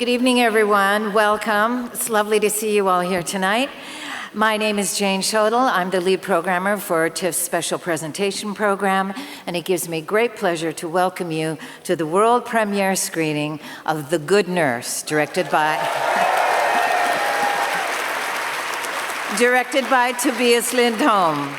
Good evening, everyone. Welcome. It's lovely to see you all here tonight. My name is Jane Shodel. I'm the lead programmer for TIFF's special presentation program, and it gives me great pleasure to welcome you to the world premiere screening of The Good Nurse, directed by Tobias Lindholm.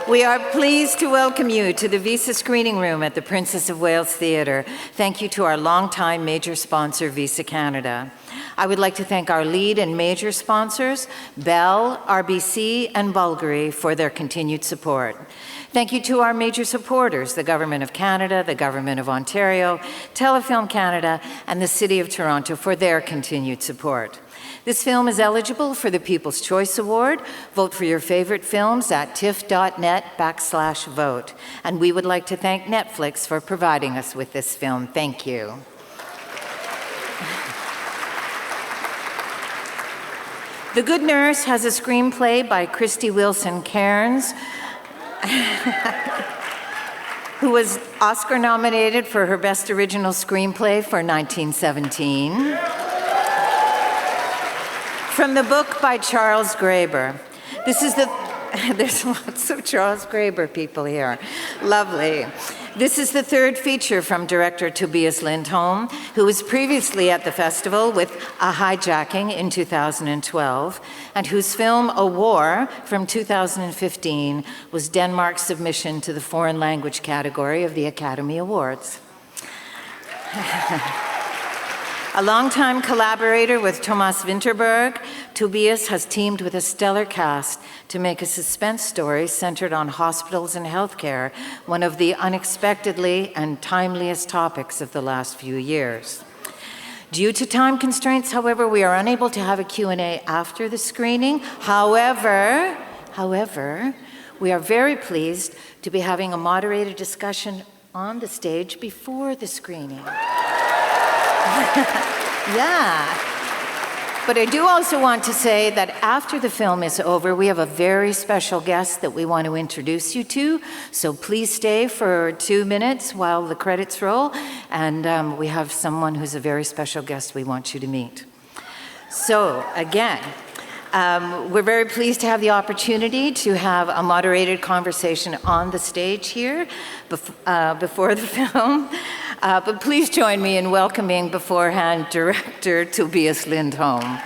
We are pleased to welcome you to the Visa Screening Room at the Princess of Wales Theatre. Thank you to our longtime major sponsor, Visa Canada. I would like to thank our lead and major sponsors, Bell, RBC, and Bulgari, for their continued support. Thank you to our major supporters, the Government of Canada, the Government of Ontario, Telefilm Canada, and the City of Toronto for their continued support. This film is eligible for the People's Choice Award. Vote for your favorite films at tiff.net/vote. And we would like to thank Netflix for providing us with this film. Thank you. The Good Nurse has a screenplay by Christy Wilson Cairns, who was Oscar nominated for her Best Original Screenplay for 1917. From the book by Charles Graeber. There's lots of Charles Graeber people here. Lovely. This is the third feature from director Tobias Lindholm, who was previously at the festival with A Hijacking in 2012, and whose film A War from 2015 was Denmark's submission to the foreign language category of the Academy Awards. A longtime collaborator with Thomas Vinterberg, Tobias has teamed with a stellar cast to make a suspense story centered on hospitals and healthcare, one of the unexpectedly and timeliest topics of the last few years. Due to time constraints, however, we are unable to have a Q&A after the screening. However, we are very pleased to be having a moderated discussion on the stage before the screening. Yeah. But I do also want to say that after the film is over, we have a very special guest that we want to introduce you to. So please stay for 2 minutes while the credits roll. And we have someone who's a very special guest we want you to meet. So again, we're very pleased to have the opportunity to have a moderated conversation on the stage here before the film. But please join me in welcoming beforehand director Tobias Lindholm.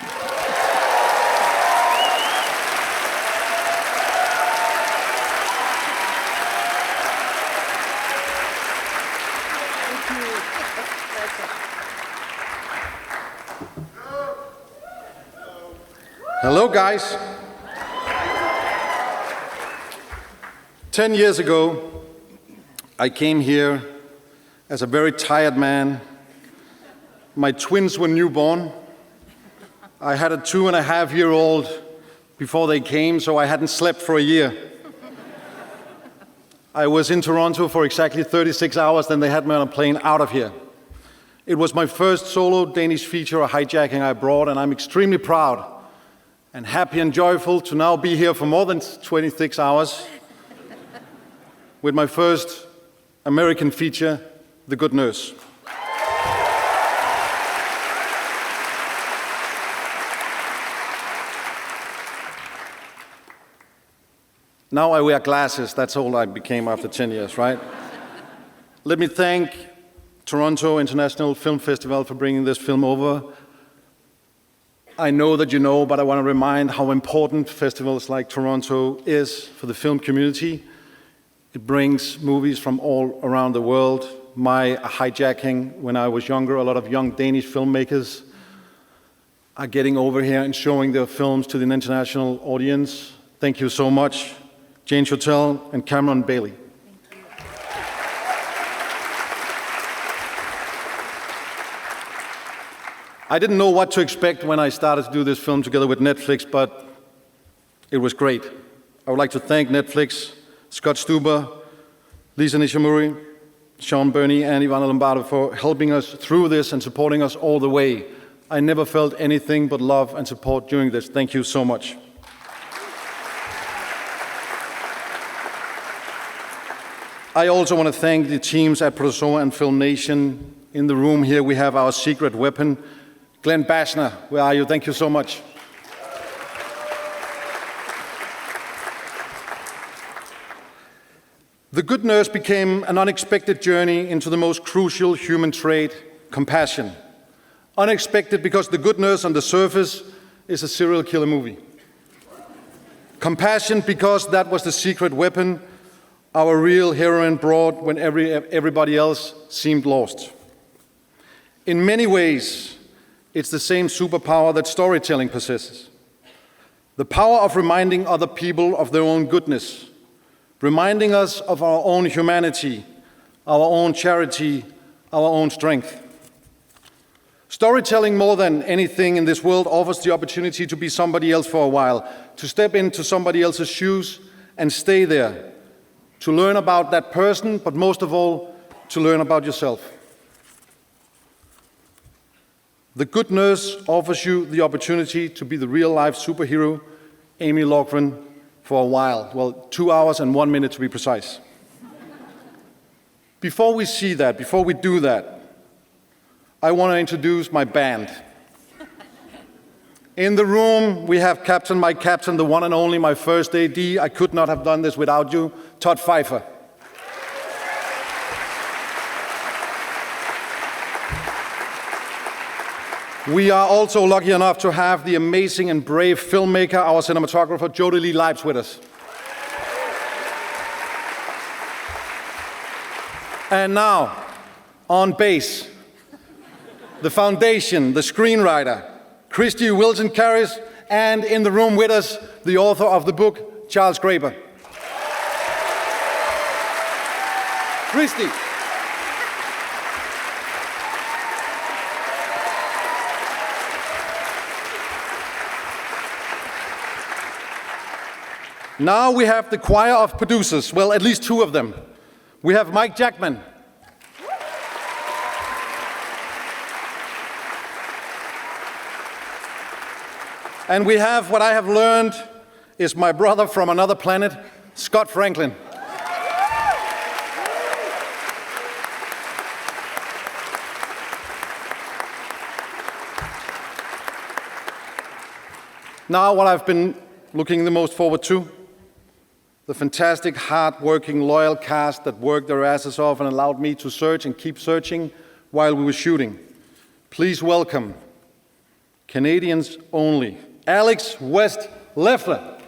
Hello, guys. 10 years ago, I came here as a very tired man. My twins were newborn. I had a 2.5-year-old before they came, so I hadn't slept for a year. I was in Toronto for exactly 36 hours, then they had me on a plane out of here. It was my first solo Danish feature, A Hijacking, I brought, and I'm extremely proud and happy and joyful to now be here for more than 26 hours with my first American feature, The Good Nurse. Now I wear glasses, that's all I became after 10 years, right? Let me thank Toronto International Film Festival for bringing this film over. I know that you know, but I want to remind how important festivals like Toronto is for the film community. It brings movies from all around the world. My Hijacking, when I was younger, a lot of young Danish filmmakers are getting over here and showing their films to the international audience. Thank you so much, Jane Shodel and Cameron Bailey. I didn't know what to expect when I started to do this film together with Netflix, but it was great. I would like to thank Netflix, Scott Stuber, Lisa Nishimori, Sean Burney, and Ivana Lombardo for helping us through this and supporting us all the way. I never felt anything but love and support during this. Thank you so much. I also want to thank the teams at Procedural and Film Nation. In the room here we have our secret weapon, Glenn Bashner, where are you? Thank you so much. The Good Nurse became an unexpected journey into the most crucial human trait, compassion. Unexpected because The Good Nurse on the surface is a serial killer movie. Compassion because that was the secret weapon our real heroine brought when everybody else seemed lost. In many ways, it's the same superpower that storytelling possesses. The power of reminding other people of their own goodness, reminding us of our own humanity, our own charity, our own strength. Storytelling, more than anything in this world, offers the opportunity to be somebody else for a while, to step into somebody else's shoes and stay there, to learn about that person, but most of all, to learn about yourself. The Good Nurse offers you the opportunity to be the real-life superhero, Amy Loughran, for a while. Well, 2 hours and 1 minute to be precise. Before we see that, before we do that, I want to introduce my band. In the room, we have my captain, the one and only, my first AD. I could not have done this without you, Todd Pfeiffer. We are also lucky enough to have the amazing and brave filmmaker, our cinematographer, Jody Lee Leibs, with us. And now, on bass, the foundation, the screenwriter, Christy Wilson Carris, and in the room with us, the author of the book, Charles Graeber. Christy. Now we have the choir of producers, well, at least two of them. We have Mike Jackman. And we have, what I have learned, is my brother from another planet, Scott Franklin. Now, what I've been looking the most forward to, the fantastic, hard-working, loyal cast that worked their asses off and allowed me to search and keep searching while we were shooting. Please welcome Canadians only, Alex West Leffler.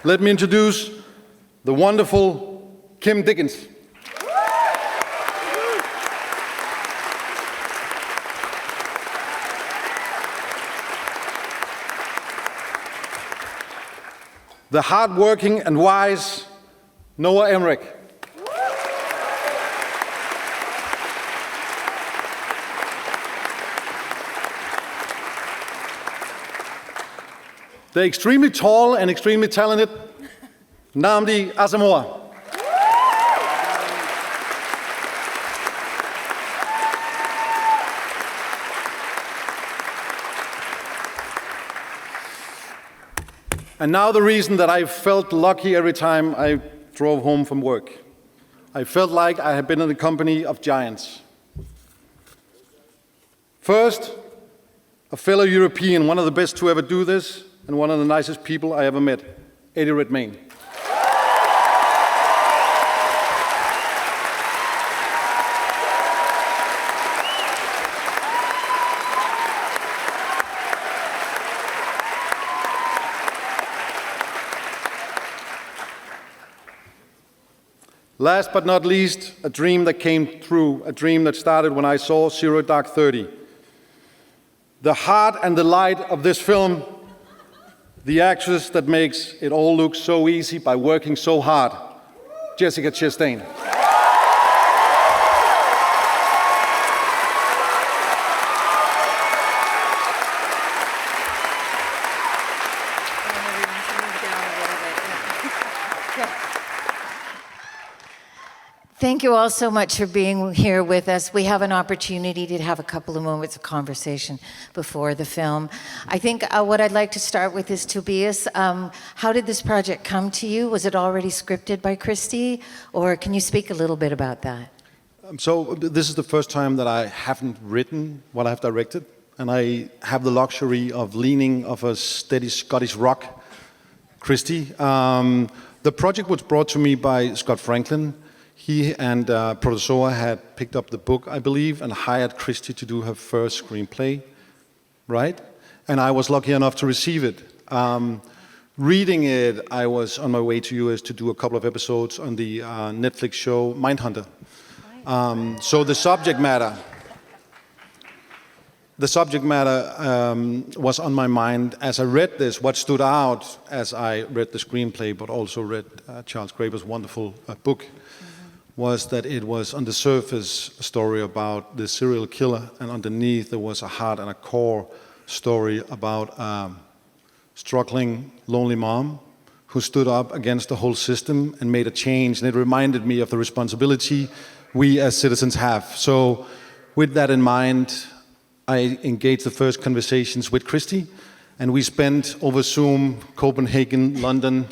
Let me introduce the wonderful Kim Dickens. The hardworking and wise Noah Emmerich. The extremely tall and extremely talented Nnamdi Asomugha. And now the reason that I felt lucky every time I drove home from work. I felt like I had been in the company of giants. First, a fellow European, one of the best to ever do this, and one of the nicest people I ever met, Eddie Redmayne. Last but not least, a dream that came true, a dream that started when I saw Zero Dark 30. The heart and the light of this film, the actress that makes it all look so easy by working so hard, Jessica Chastain. Thank you all so much for being here with us. We have an opportunity to have a couple of moments of conversation before the film. I think what I'd like to start with is Tobias. How did this project come to you? Was it already scripted by Christy? Or can you speak a little bit about that? So this is the first time that I haven't written what I've directed. And I have the luxury of leaning off a steady Scottish rock, Christy. The project was brought to me by Scott Franklin. He and Protozoa had picked up the book, I believe, and hired Christy to do her first screenplay, right? And I was lucky enough to receive it. Reading it, I was on my way to US to do a couple of episodes on the Netflix show Mindhunter. So the subject matter was on my mind as I read this. What stood out as I read the screenplay, but also read Charles Graeber's wonderful book, was that it was on the surface a story about the serial killer, and underneath there was a heart and a core story about a struggling, lonely mom who stood up against the whole system and made a change. And it reminded me of the responsibility we as citizens have. So with that in mind, I engaged the first conversations with Christy, and we spent over Zoom, Copenhagen, London,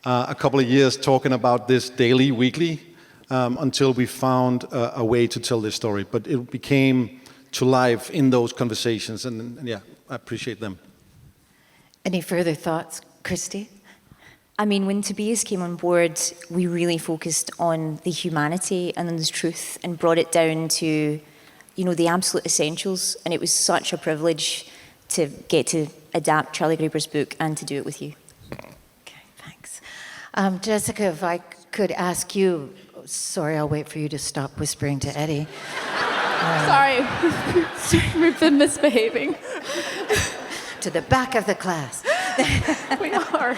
a couple of years talking about this daily, weekly, until we found a way to tell this story. But it became to life in those conversations, and yeah, I appreciate them. Any further thoughts, Christy? I mean, when Tobias came on board, we really focused on the humanity and on the truth and brought it down to, the absolute essentials. And it was such a privilege to get to adapt Charlie Graeber's book and to do it with you. Okay, thanks. Jessica, if I could ask you, sorry, I'll wait for you to stop whispering to Eddie. Sorry, we've been misbehaving. To the back of the class. We are.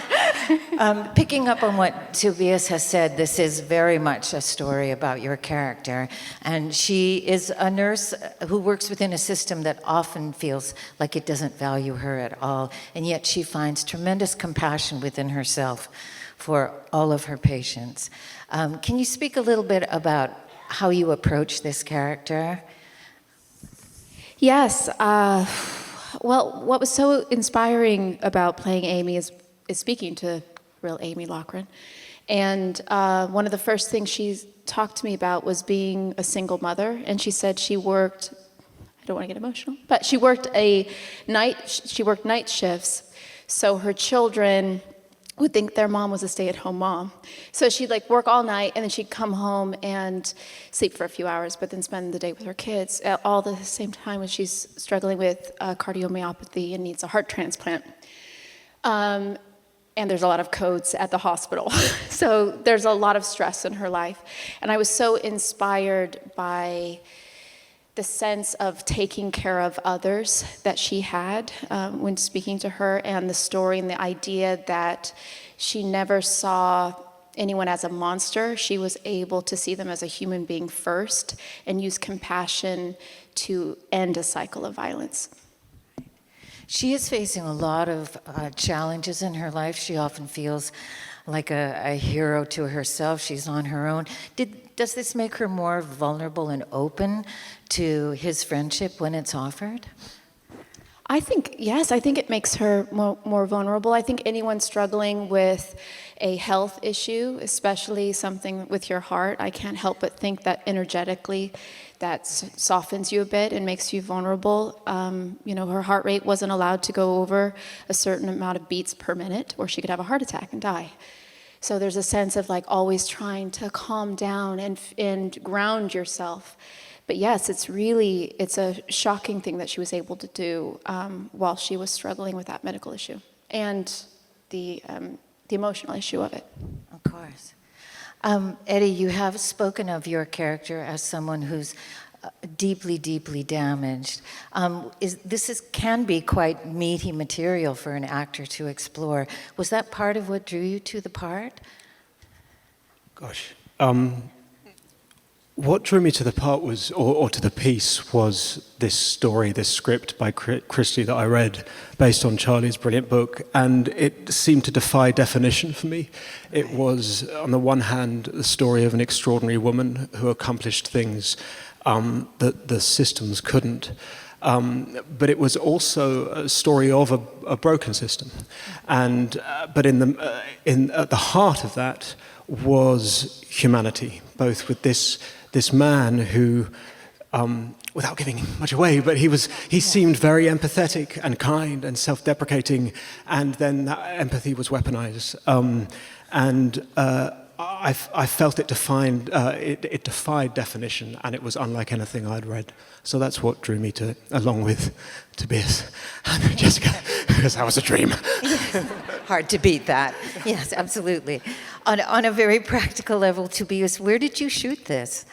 Picking up on what Tobias has said, this is very much a story about your character. And she is a nurse who works within a system that often feels like it doesn't value her at all. And yet she finds tremendous compassion within herself for all of her patients. Can you speak a little bit about how you approach this character? Yes. Well, what was so inspiring about playing Amy is speaking to real Amy Lochran. And one of the first things she talked to me about was being a single mother. And she said she worked, I don't want to get emotional, but she worked night shifts, so her children would think their mom was a stay-at-home mom. So she'd work all night, and then she'd come home and sleep for a few hours, but then spend the day with her kids, all at the same time as she's struggling with cardiomyopathy and needs a heart transplant. And there's a lot of codes at the hospital. So there's a lot of stress in her life. And I was so inspired by the sense of taking care of others that she had when speaking to her, and the story and the idea that she never saw anyone as a monster. She was able to see them as a human being first and use compassion to end a cycle of violence. She is facing a lot of challenges in her life. She often feels like a hero to herself. She's on her own. Does this make her more vulnerable and open to his friendship when it's offered? I think, yes, I think it makes her more vulnerable. I think anyone struggling with a health issue, especially something with your heart, I can't help but think that energetically that softens you a bit and makes you vulnerable. Her heart rate wasn't allowed to go over a certain amount of beats per minute, or she could have a heart attack and die. So there's a sense of always trying to calm down and ground yourself. But yes, it's a shocking thing that she was able to do while she was struggling with that medical issue and the emotional issue of it. Of course. Eddie, you have spoken of your character as someone who's deeply, deeply damaged. This can be quite meaty material for an actor to explore. Was that part of what drew you to the part? Gosh. What drew me to the part was, or to the piece, was this story, this script by Christie that I read, based on Charlie's brilliant book, and it seemed to defy definition for me. It was, on the one hand, the story of an extraordinary woman who accomplished things that the systems couldn't. But it was also a story of a broken system, and but at the heart of that was humanity, both with this man who, without giving much away, but he seemed very empathetic and kind and self-deprecating, and then that empathy was weaponized, and I felt it defied definition, and it was unlike anything I'd read. So that's what drew me to it, along with Tobias and Jessica, because that was a dream. Hard to beat that. Yes, absolutely. On a very practical level, Tobias, where did you shoot this?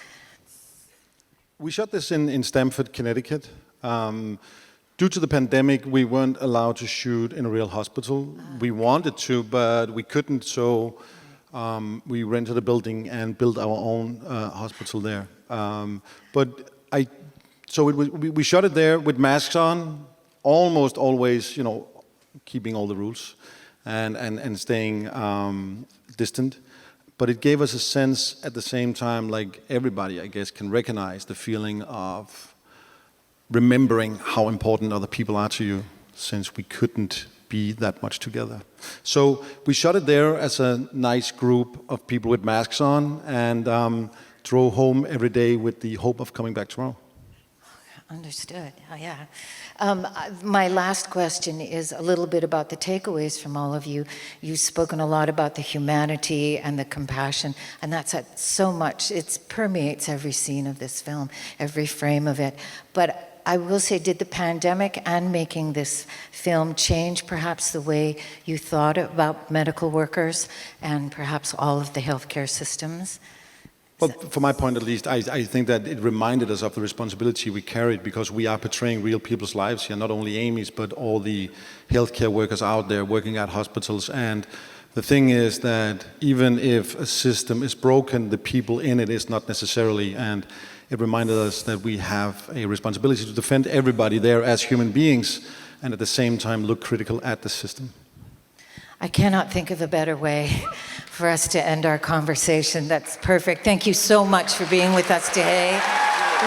We shot this in Stamford, Connecticut. Due to the pandemic, we weren't allowed to shoot in a real hospital. We wanted to, but we couldn't, so we rented a building and built our own hospital there. We shot it there with masks on, almost always, keeping all the rules and staying distant. But it gave us a sense at the same time, like everybody, I guess, can recognize the feeling of remembering how important other people are to you, since we couldn't be that much together. So we shot it there as a nice group of people with masks on, and drove home every day with the hope of coming back tomorrow. Understood. Oh, yeah. My last question is a little bit about the takeaways from all of you. You've spoken a lot about the humanity and the compassion, and that's so much. It permeates every scene of this film, every frame of it. But I will say, did the pandemic and making this film change perhaps the way you thought about medical workers and perhaps all of the healthcare systems? Well, from my point at least, I think that it reminded us of the responsibility we carried, because we are portraying real people's lives here, not only Amy's, but all the healthcare workers out there working at hospitals. And the thing is that even if a system is broken, the people in it is not necessarily. And it reminded us that we have a responsibility to defend everybody there as human beings, and at the same time look critical at the system. I cannot think of a better way for us to end our conversation. That's perfect. Thank you so much for being with us today.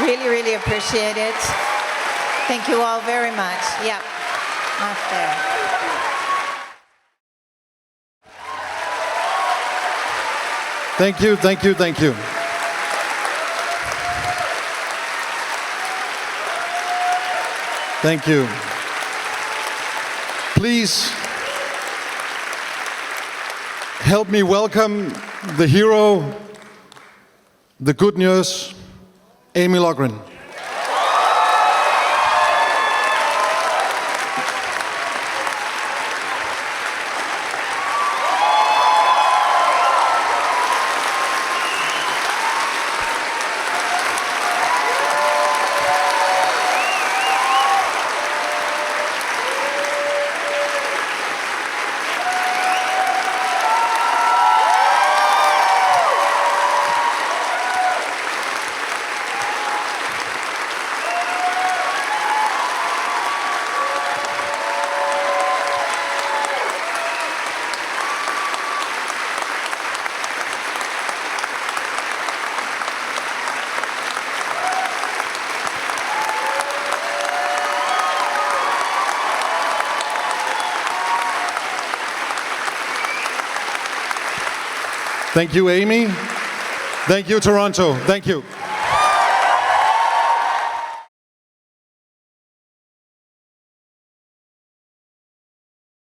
Really, really appreciate it. Thank you all very much. Yep, off there. Thank you, thank you, thank you. Thank you. Please help me welcome the hero, the good nurse, Amy Loughran. Thank you, Amy. Thank you, Toronto. Thank you.